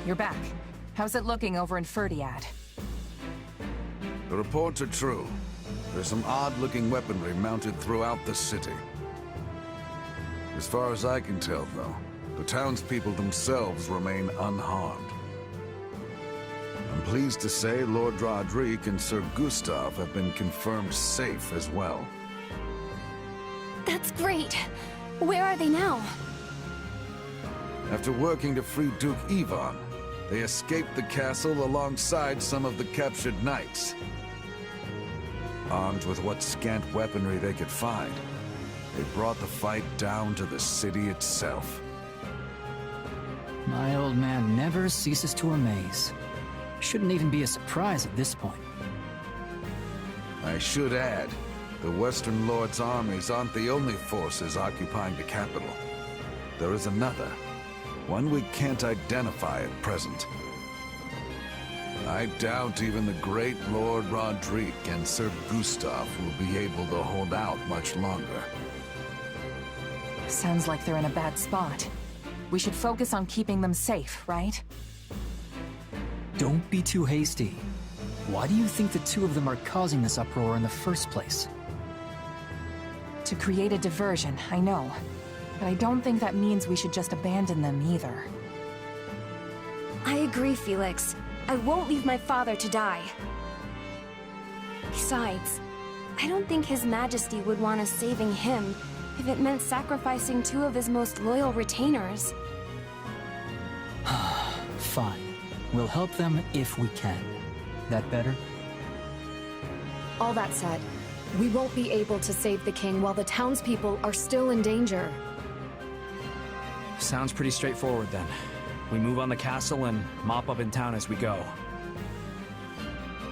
you're back. How's it looking over in Fhirdiad? The reports are true. There's some odd-looking weaponry mounted throughout the city. As far as I can tell, though, the townspeople themselves remain unharmed. I'm pleased to say Lord Roderick and Sir Gustav have been confirmed safe as well. That's great. Where are they now? After working to free Duke Ivan, they escaped the castle alongside some of the captured knights. Armed with what scant weaponry they could find, they brought the fight down to the city itself. My old man never ceases to amaze. Shouldn't even be a surprise at this point. I should add, the Western Lord's armies aren't the only forces occupying the capital. There is another, one we can't identify at present. I doubt even the great Lord Roderick and Sir Gustav will be able to hold out much longer. Sounds like they're in a bad spot. We should focus on keeping them safe, right? Don't be too hasty. Why do you think the two of them are causing this uproar in the first place? To create a diversion, I know. But I don't think that means we should just abandon them either. I agree, Felix. I won't leave my father to die. Besides, I don't think His Majesty would want us saving him if it meant sacrificing two of his most loyal retainers. Fine. We'll help them if we can. That better? All that said, we won't be able to save the king while the townspeople are still in danger. Sounds pretty straightforward then. We move on the castle and mop up in town as we go.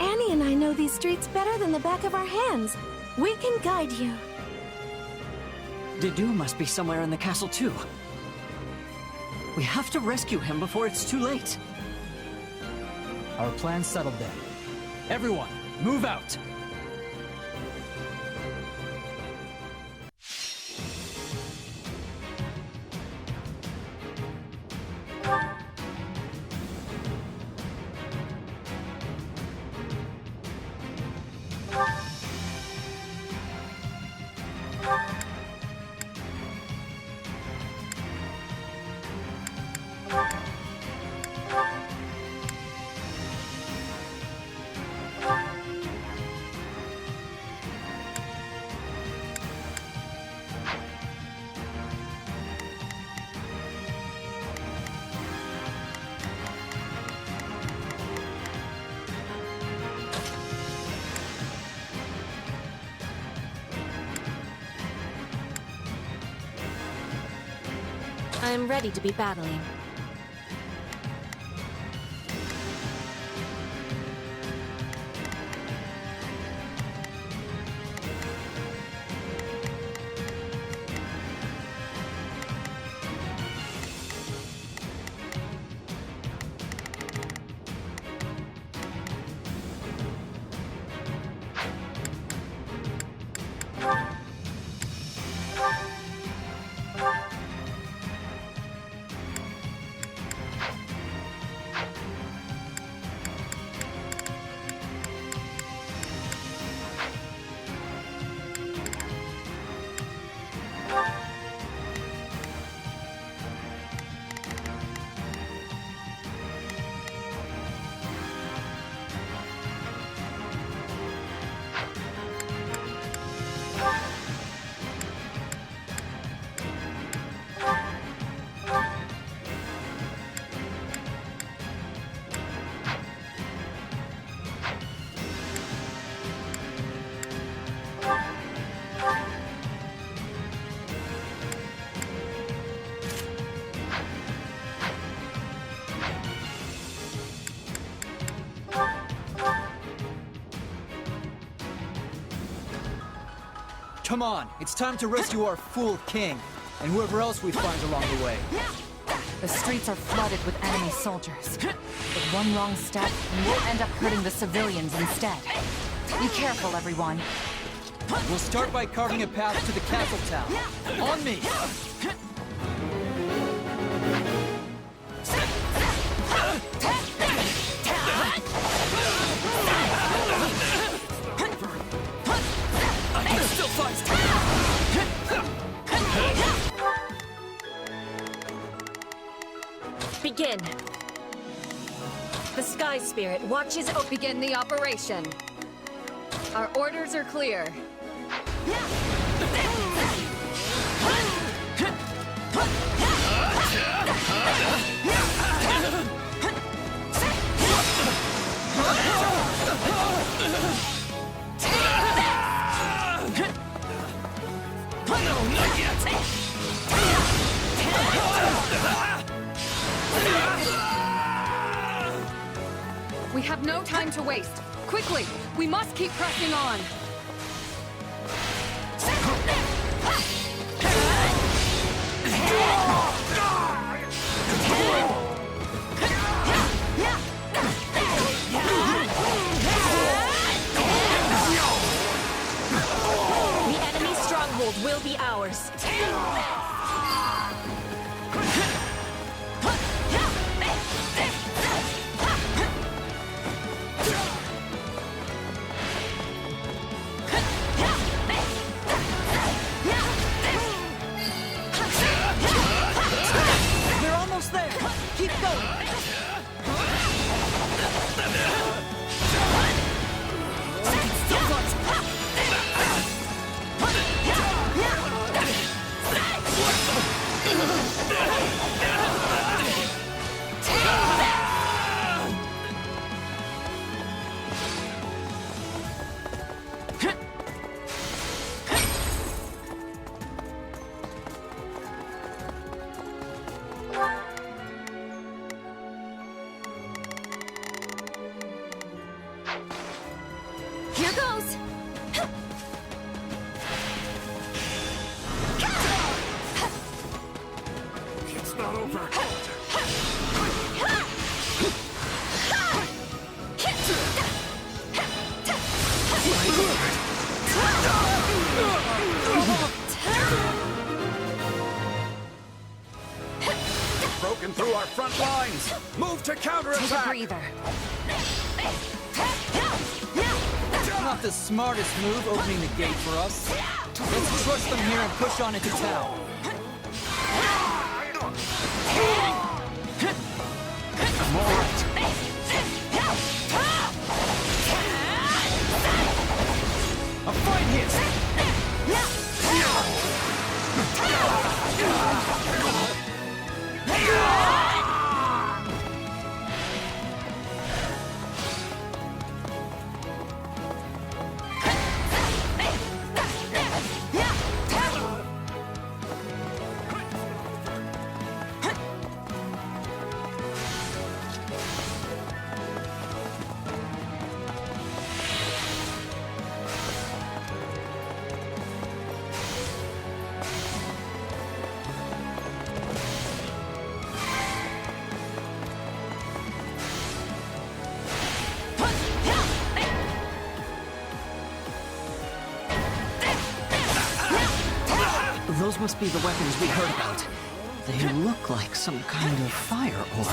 Annie and I know these streets better than the back of our hands. We can guide you. Dedu must be somewhere in the castle too. We have to rescue him before it's too late. Our plan's settled then. Everyone, move out! I'm ready to be battling. Come on, it's time to rescue our fool king, and whoever else we find along the way. The streets are flooded with enemy soldiers. But one wrong step, and we'll end up hurting the civilians instead. Be careful, everyone. We'll start by carving a path to the castle town. On me! Begin. The Sky Spirit watches over. Begin the operation. Our orders are clear. We have no time to waste. Quickly, we must keep pressing on. The enemy stronghold will be ours. They're almost there! Keep going! Here goes! It's not over. Broken through our front lines. Move to Take a counterattack. breather. Not the smartest move opening the gate for us. Let's trust them here and push on into town. I'm all right. A fight here! Those must be the weapons we heard about. They look like some kind of fire orb.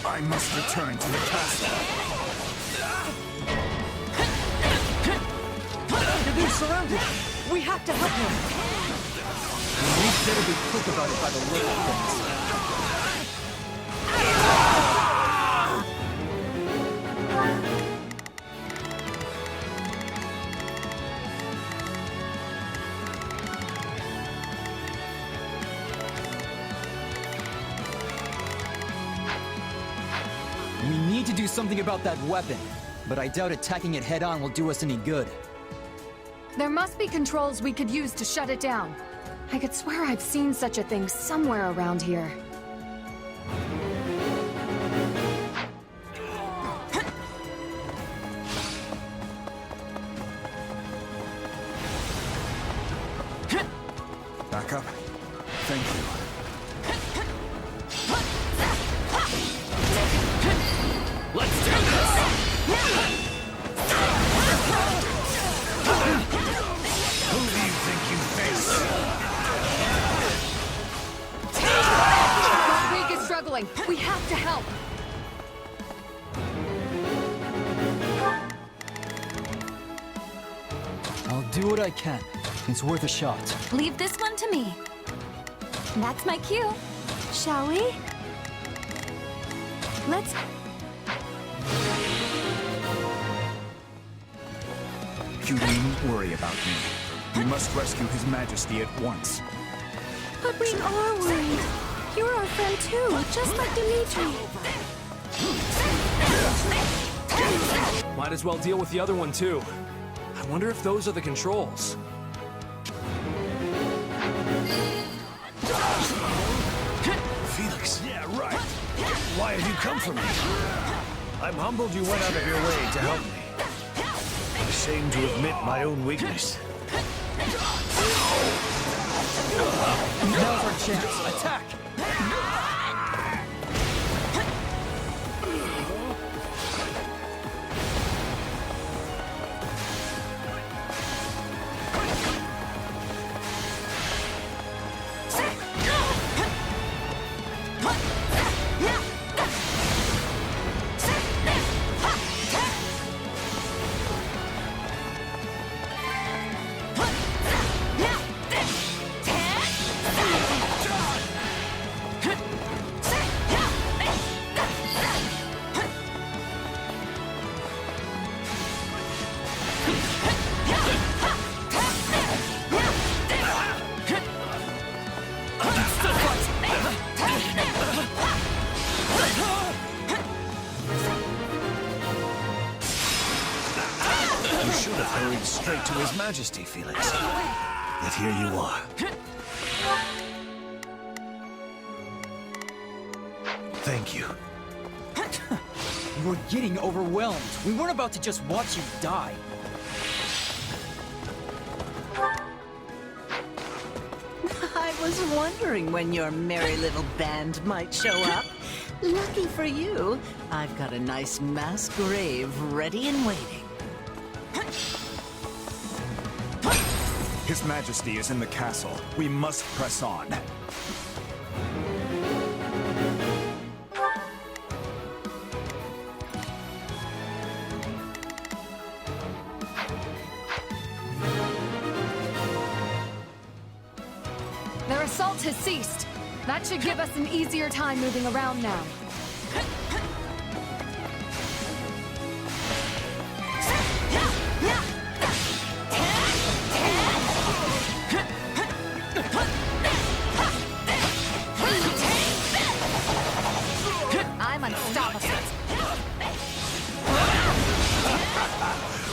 I must return to the castle. They're surrounded! We have to help him! We'd better be quick about it by the look of things. We need to do something about that weapon, but I doubt attacking it head-on will do us any good. There must be controls we could use to shut it down. I could swear I've seen such a thing somewhere around here. Back up. Thank you. Let's do this! Who do you think you face? Rodrigue is struggling. We have to help. I'll do what I can. It's worth a shot. Leave this one to me. That's my cue. Shall we? Let's... You needn't worry about me. We must rescue His Majesty at once. But we are worried. You're our friend too, just like Dimitri. Might as well deal with the other one too. I wonder if those are the controls. Felix. Yeah, right. Why have you come for me? I'm humbled you went out of your way to help me. Ashamed to admit my own weakness. Now's our chance. Attack! Hurried straight to His Majesty, Felix. Yet here you are. Thank you. You were getting overwhelmed. We weren't about to just watch you die. I was wondering when your merry little band might show up. Lucky for you, I've got a nice mass grave ready and waiting. His Majesty is in the castle. We must press on. Their assault has ceased. That should give us an easier time moving around now. I'm unstoppable.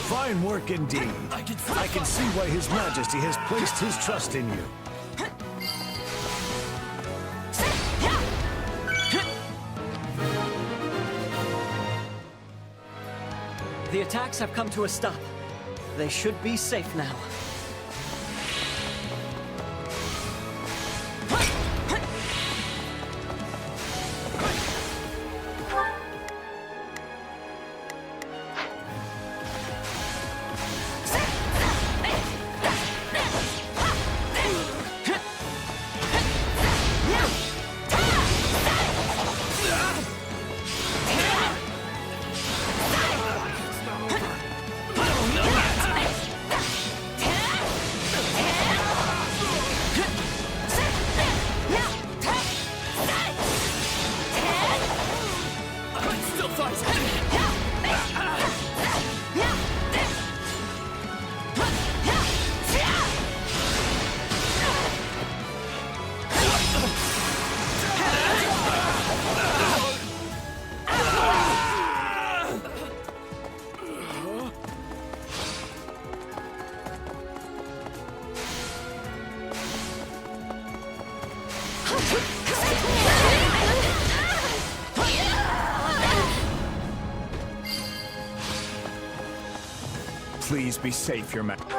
Fine work indeed. I can see why His Majesty has placed his trust in you. The attacks have come to a stop. They should be safe now. Please be safe, Your Majesty.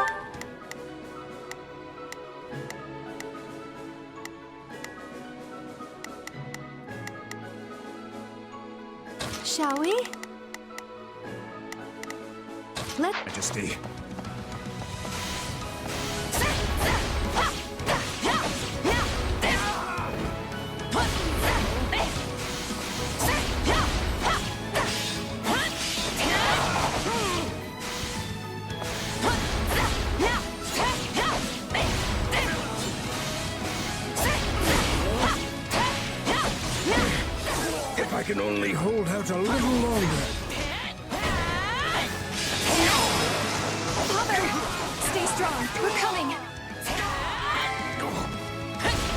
Shall we? Majesty. can only hold out a little longer. Father! Stay strong. We're coming.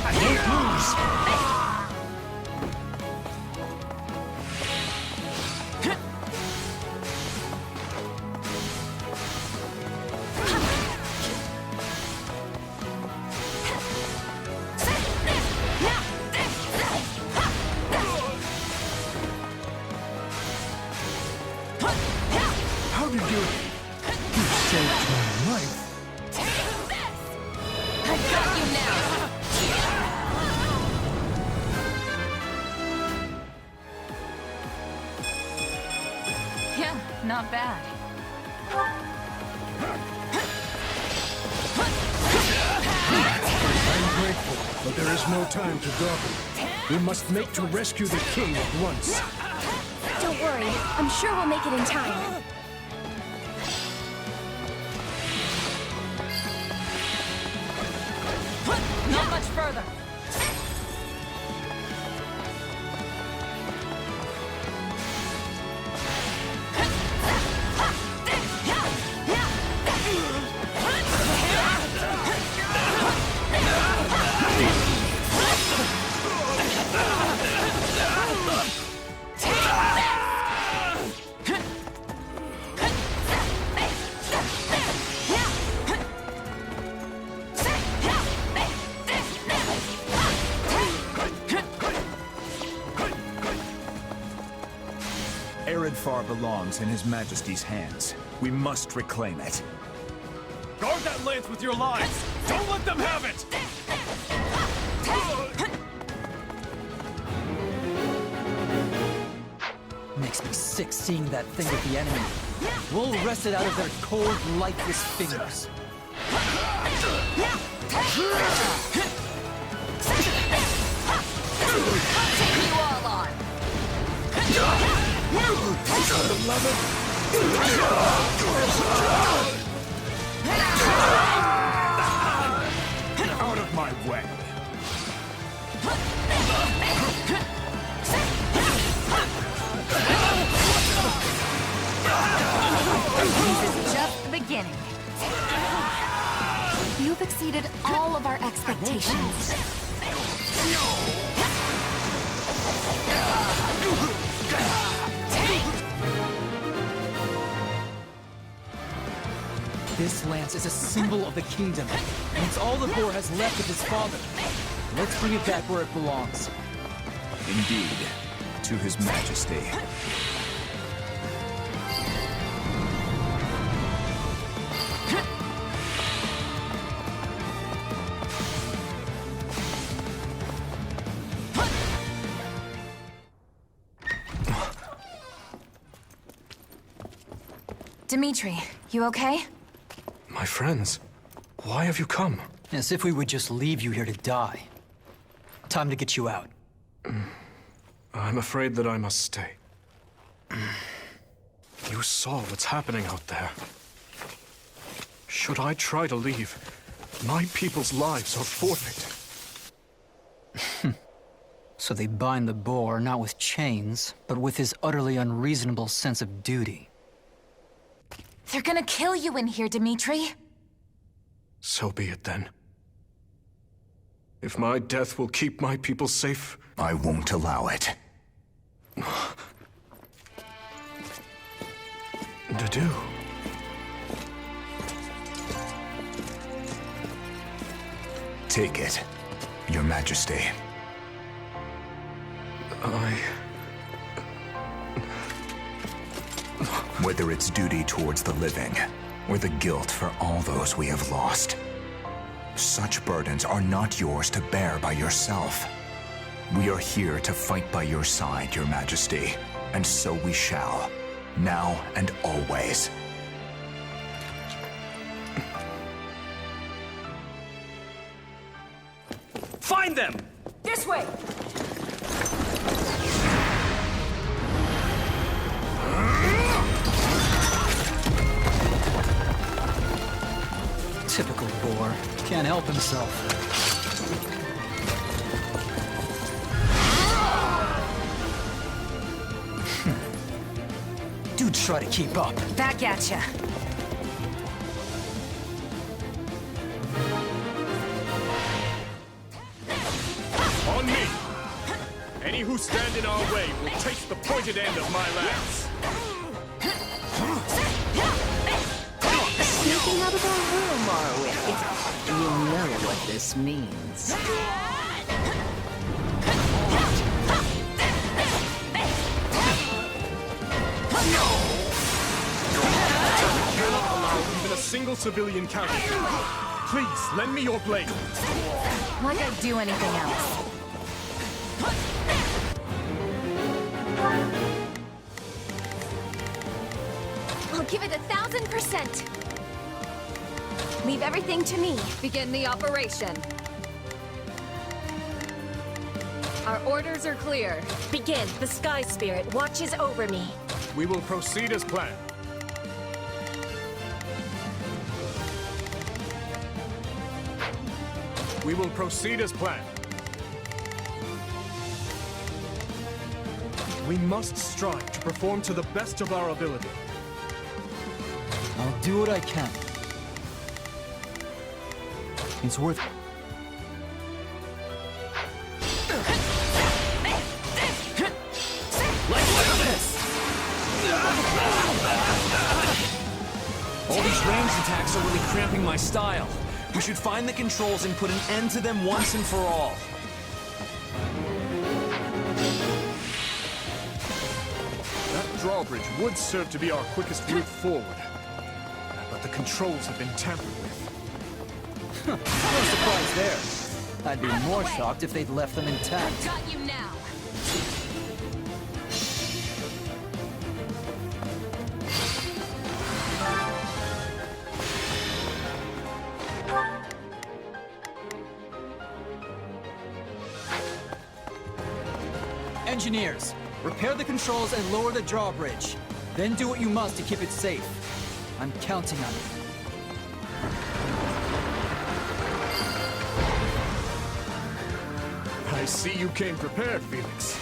I can't lose. How did you saved my life? I got you now! Yeah, not bad. I'm grateful, but there is no time to dawdle. We must make to rescue the king at once. Don't worry, I'm sure we'll make it in time. Not much further. Far belongs in His Majesty's hands. We must reclaim it. Guard that lance with your lives! Don't let them have it! Makes me sick seeing that thing with the enemy. We'll wrest it out of their cold, lifeless fingers. Take you all on! Out of my way! This is just the beginning. You've exceeded all of our expectations. This lance is a symbol of the kingdom, and it's all the boar has left of his father. Let's bring it back where it belongs. Indeed, to His Majesty. Dimitri, you okay? My friends, why have you come? As if we would just leave you here to die. Time to get you out. I'm afraid that I must stay. You saw what's happening out there. Should I try to leave, my people's lives are forfeit. So they bind the boar not with chains, but with his utterly unreasonable sense of duty. They're gonna kill you in here, Dimitri. So be it then. If my death will keep my people safe, I won't allow it. Dadu. Take it, Your Majesty. Whether it's duty towards the living, or the guilt for all those we have lost, such burdens are not yours to bear by yourself. We are here to fight by your side, Your Majesty, and so we shall, now and always. Find them! This way! Typical boar. Can't help himself. try to keep up. Back at ya. On me! Any who stand in our way will taste the pointed end of my lance. Sneaking out of our room, are we? You know what this means. I cannot allow even a single civilian casualty. Please, lend me your blade. Like I'd do anything else. I'll give it 1,000%. Leave everything to me. Begin the operation. Our orders are clear. Begin. The Sky Spirit watches over me. We will proceed as planned. We will proceed as planned. We must strive to perform to the best of our ability. I'll do what I can. It's worth it. All these ranged attacks are really cramping my style. We should find the controls and put an end to them once and for all. That drawbridge would serve to be our quickest route forward. But the controls have been tampered with. No surprise there. I'd be more shocked if they'd left them intact. Got you now. Engineers, repair the controls and lower the drawbridge. Then do what you must to keep it safe. I'm counting on you. I see you came prepared, Felix.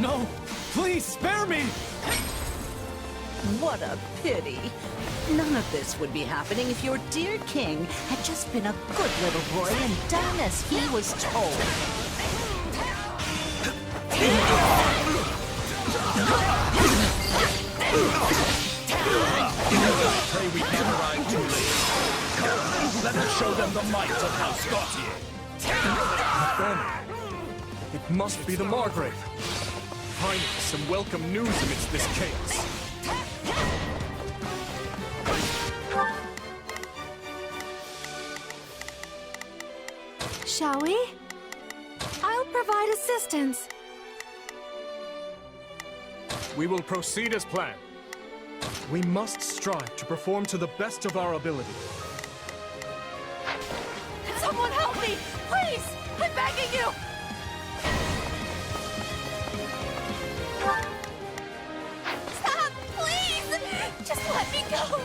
No! Please, spare me! What a pity. None of this would be happening if your dear king had just been a good little boy and done as he was told. Pray we can't arrive too late. Let us show them the might of House Gautier. Then, it must be the Margrave. Finally, some welcome news amidst this chaos. Shall we? I'll provide assistance. We will proceed as planned. We must strive to perform to the best of our ability. Someone help me! Please! I'm begging you! Stop! Please! Just let me go!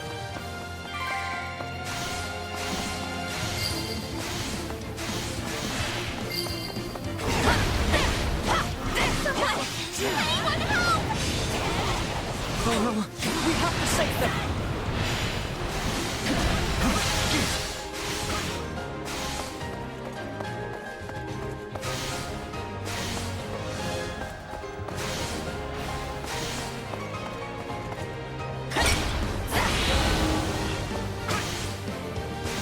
Someone! Anyone help! We have to save them.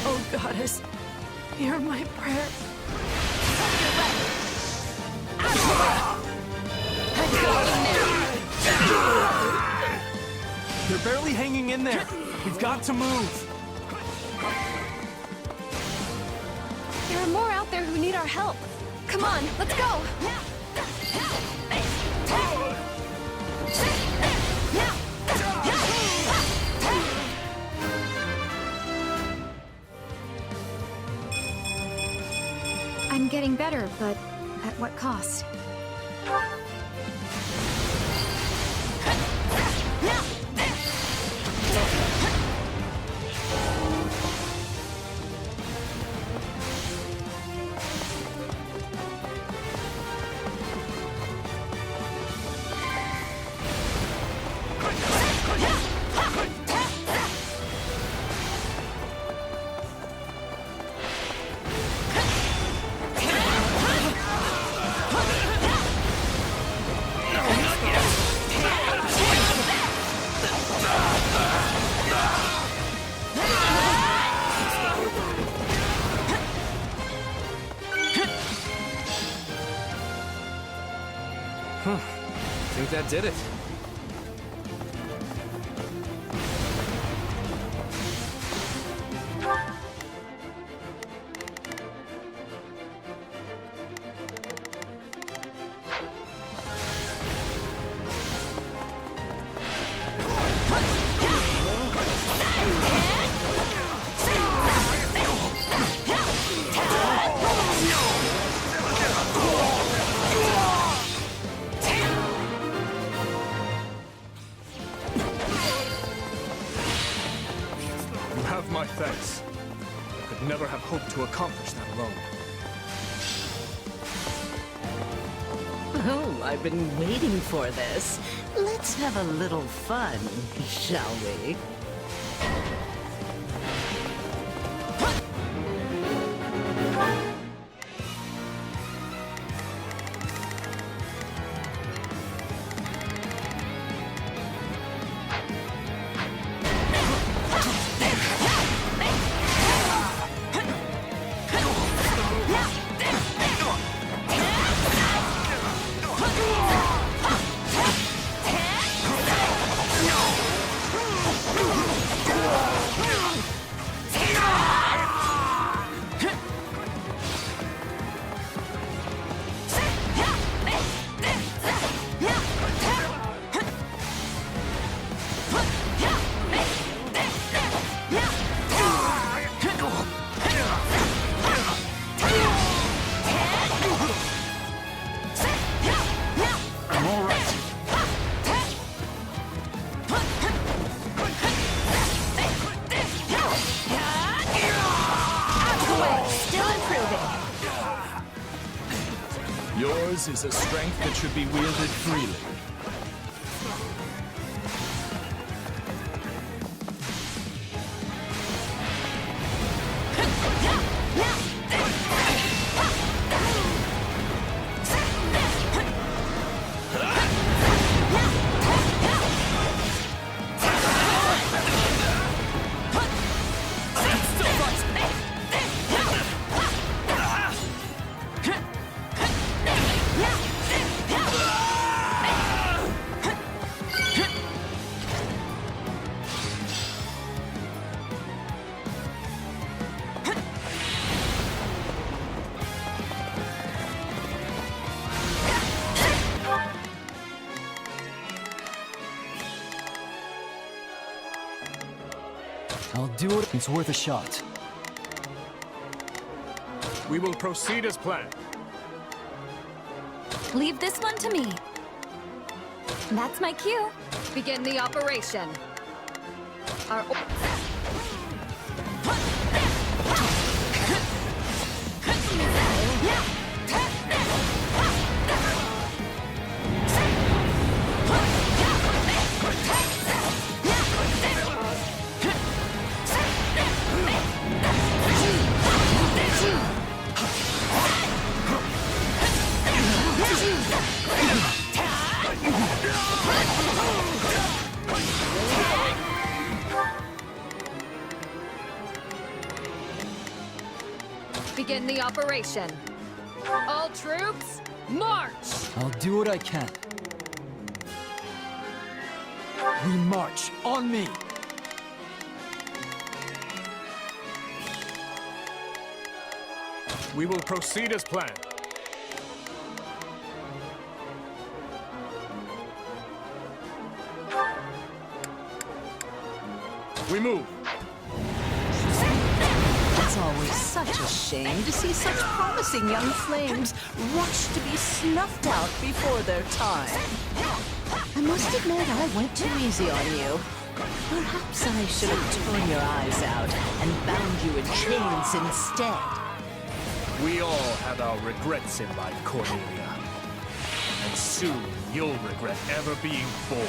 Oh, Goddess, hear my prayer. They're barely hanging in there. We've got to move. There are more out there who need our help. Come on, let's go! I'm getting better, but at what cost? that did it. My thanks. I could never have hoped to accomplish that alone. Oh, I've been waiting for this. Let's have a little fun, shall we? Yours is a strength that should be wielded freely. I'll do it. It's worth a shot. We will proceed as planned. Leave this one to me. That's my cue. Begin the operation. Our begin the operation. All troops, march! I'll do what I can. We march. On me! We will proceed as planned. We move. It's always such a shame to see such promising young flames rush to be snuffed out before their time. I must admit I went too easy on you. Perhaps I should have torn your eyes out and bound you in chains instead. We all have our regrets in life, Cornelia. And soon you'll regret ever being born.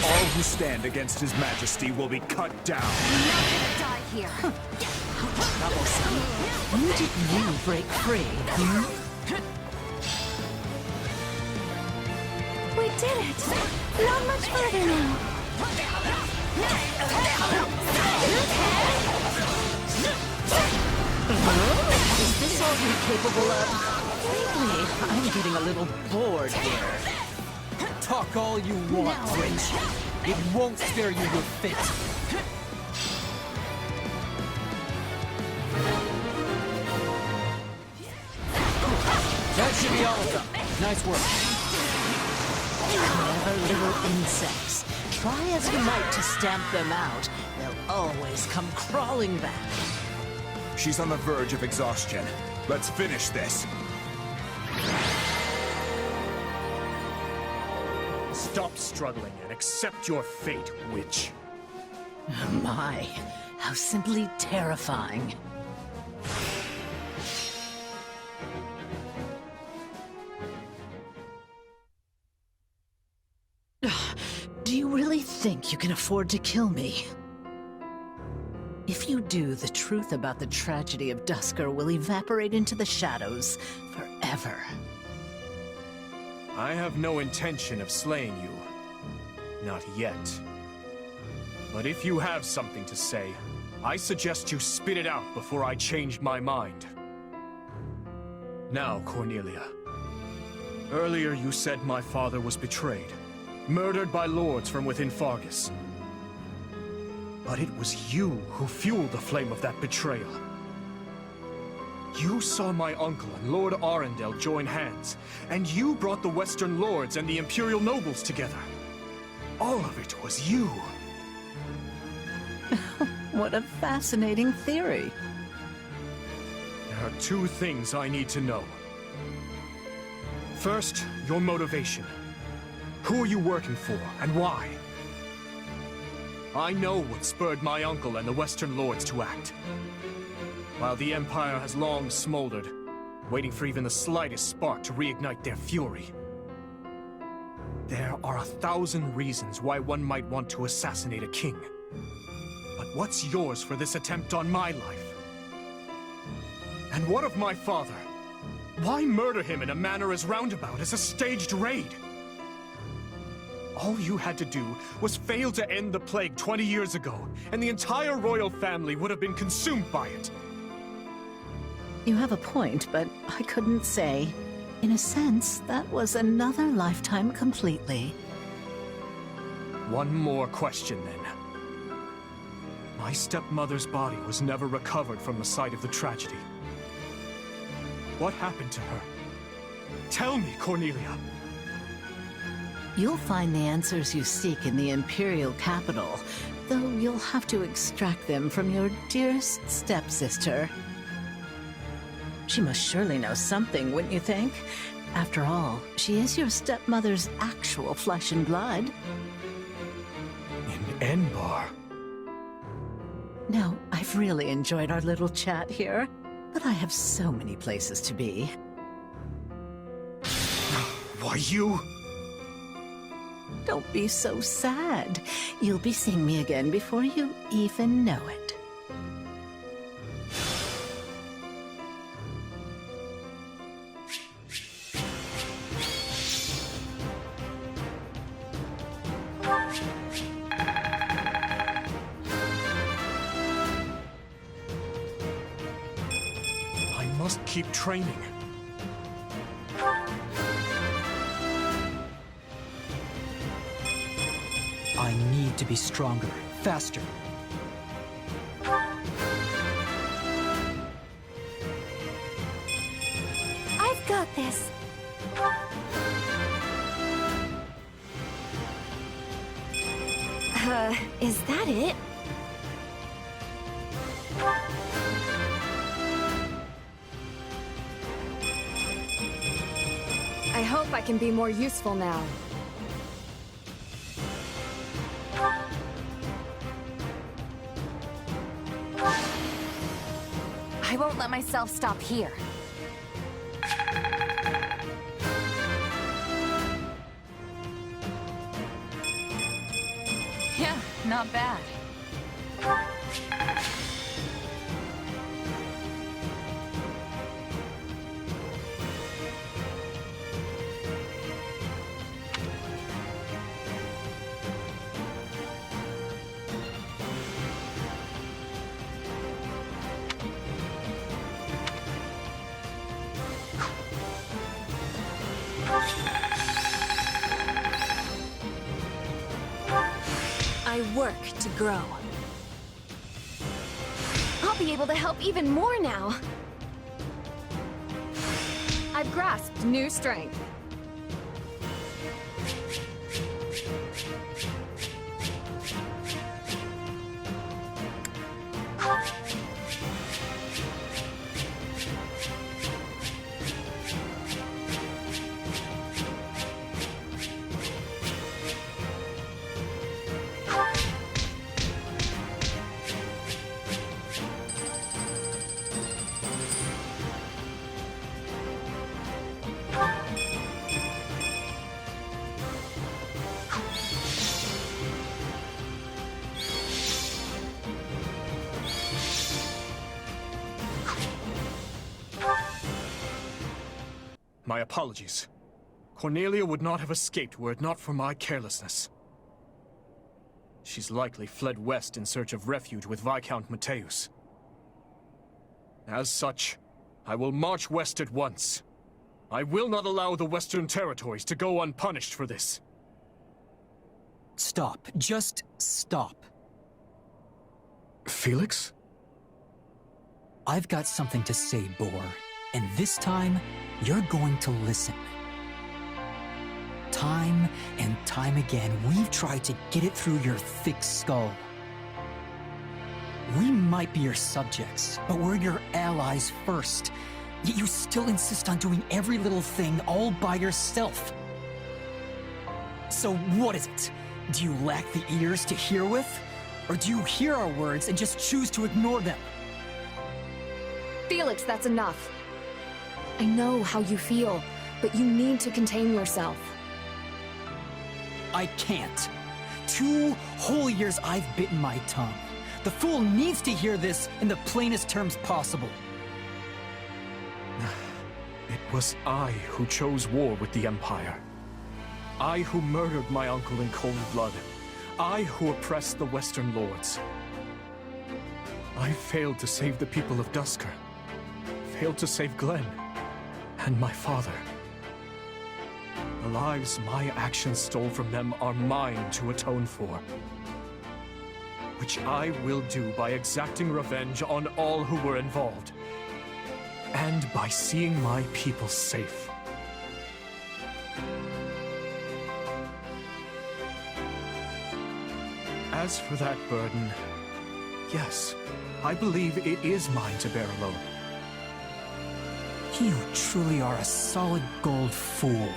All who stand against His Majesty will be cut down. You're not gonna die here. Troublesome. When did you break free, hmm? did it! Not much further now. Is this all you're capable of? Frankly, I'm getting a little bored here. Talk all you want, Witch. It won't spare you your fit. That should be all of them. Nice work. Clever little insects. Try as you might to stamp them out, they'll always come crawling back. She's on the verge of exhaustion. Let's finish this. Stop struggling and accept your fate, witch. My, how simply terrifying. Do you really think you can afford to kill me? If you do, the truth about the tragedy of Dusker will evaporate into the shadows forever. I have no intention of slaying you. Not yet. But if you have something to say, I suggest you spit it out before I change my mind. Now, Cornelia. Earlier you said my father was betrayed, murdered by lords from within Fargus. But it was you who fueled the flame of that betrayal. You saw my uncle and Lord Arundel join hands, and you brought the Western Lords and the Imperial nobles together. All of it was you. What a fascinating theory. There are two things I need to know. First, your motivation. Who are you working for, and why? I know what spurred my uncle and the Western Lords to act. While the Empire has long smoldered, waiting for even the slightest spark to reignite their fury. There are 1,000 reasons why one might want to assassinate a king. But what's yours for this attempt on my life? And what of my father? Why murder him in a manner as roundabout as a staged raid? All you had to do was fail to end the plague 20 years ago, and the entire royal family would have been consumed by it. You have a point, but I couldn't say. In a sense, that was another lifetime completely. One more question, then. My stepmother's body was never recovered from the site of the tragedy. What happened to her? Tell me, Cornelia. You'll find the answers you seek in the Imperial capital, though you'll have to extract them from your dearest stepsister. She must surely know something, wouldn't you think? After all, she is your stepmother's actual flesh and blood. In Enbar. Now, I've really enjoyed our little chat here, but I have so many places to be. Why, you... Don't be so sad. You'll be seeing me again before you even know it. I must keep training. I need to be stronger, faster. I've got this. Is that it? I hope I can be more useful now. I won't let myself stop here. Yeah, not bad. my work to grow. I'll be able to help even more now. I've grasped new strength. My apologies. Cornelia would not have escaped were it not for my carelessness. She's likely fled west in search of refuge with Viscount Mateus. As such, I will march west at once. I will not allow the Western Territories to go unpunished for this. Stop. Just stop. Felix? I've got something to say, Boar. And this time, you're going to listen. Time and time again, we've tried to get it through your thick skull. We might be your subjects, but we're your allies first. Yet you still insist on doing every little thing all by yourself. So what is it? Do you lack the ears to hear with? Or do you hear our words and just choose to ignore them? Felix, that's enough. I know how you feel, but you need to contain yourself. I can't. 2 whole years I've bitten my tongue. The fool needs to hear this in the plainest terms possible. It was I who chose war with the Empire. I who murdered my uncle in cold blood. I who oppressed the Western Lords. I failed to save the people of Duscur. Failed to save Glenn. And my father. The lives my actions stole from them are mine to atone for. Which I will do by exacting revenge on all who were involved. And by seeing my people safe. As for that burden, yes, I believe it is mine to bear alone. You truly are a solid gold fool.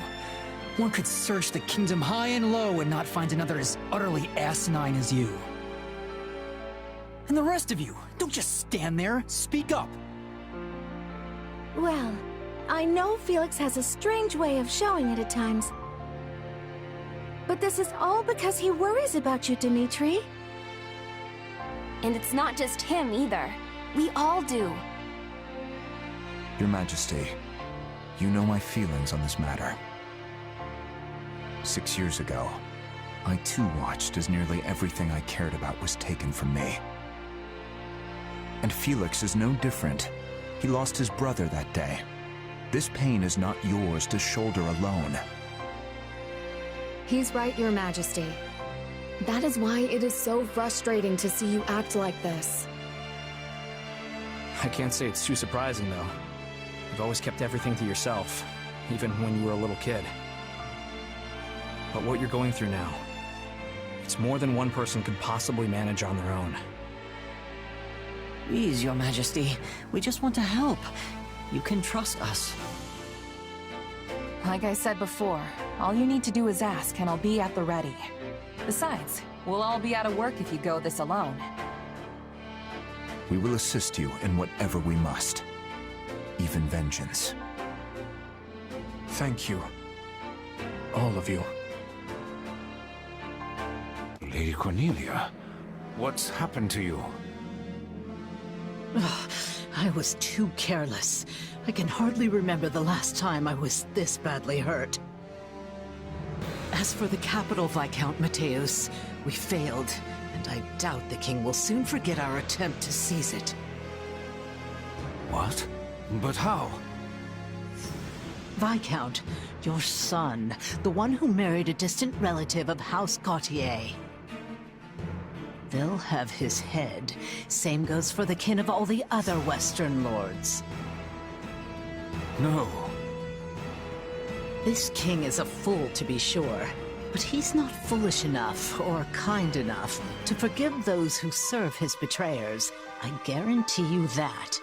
One could search the kingdom high and low and not find another as utterly asinine as you. And the rest of you, don't just stand there, speak up. Well, I know Felix has a strange way of showing it at times. But this is all because he worries about you, Dimitri. And it's not just him either. We all do. Your Majesty, you know my feelings on this matter. 6 years ago, I too watched as nearly everything I cared about was taken from me. And Felix is no different. He lost his brother that day. This pain is not yours to shoulder alone. He's right, Your Majesty. That is why it is so frustrating to see you act like this. I can't say it's too surprising, though. You've always kept everything to yourself, even when you were a little kid. But what you're going through now, it's more than one person could possibly manage on their own. Please, Your Majesty. We just want to help. You can trust us. Like I said before, all you need to do is ask, and I'll be at the ready. Besides, we'll all be out of work if you go this alone. We will assist you in whatever we must. Even vengeance. Thank you. All of you. Lady Cornelia, what's happened to you? I was too careless. I can hardly remember the last time I was this badly hurt. As for the capital, Viscount Mateus, we failed, and I doubt the king will soon forget our attempt to seize it. What? But how? Viscount, your son, the one who married a distant relative of House Gautier. they'll have his head. Same goes for the kin of all the other Western lords. No. This king is a fool, to be sure, but he's not foolish enough or kind enough to forgive those who serve his betrayers. I guarantee you that.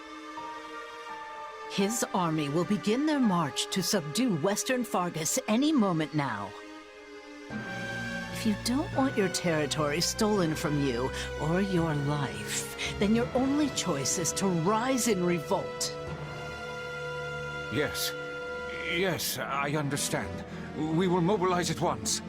His army will begin their march to subdue Western Fargus any moment now. If you don't want your territory stolen from you or your life, then your only choice is to rise in revolt. Yes. Yes, I understand. We will mobilize at once.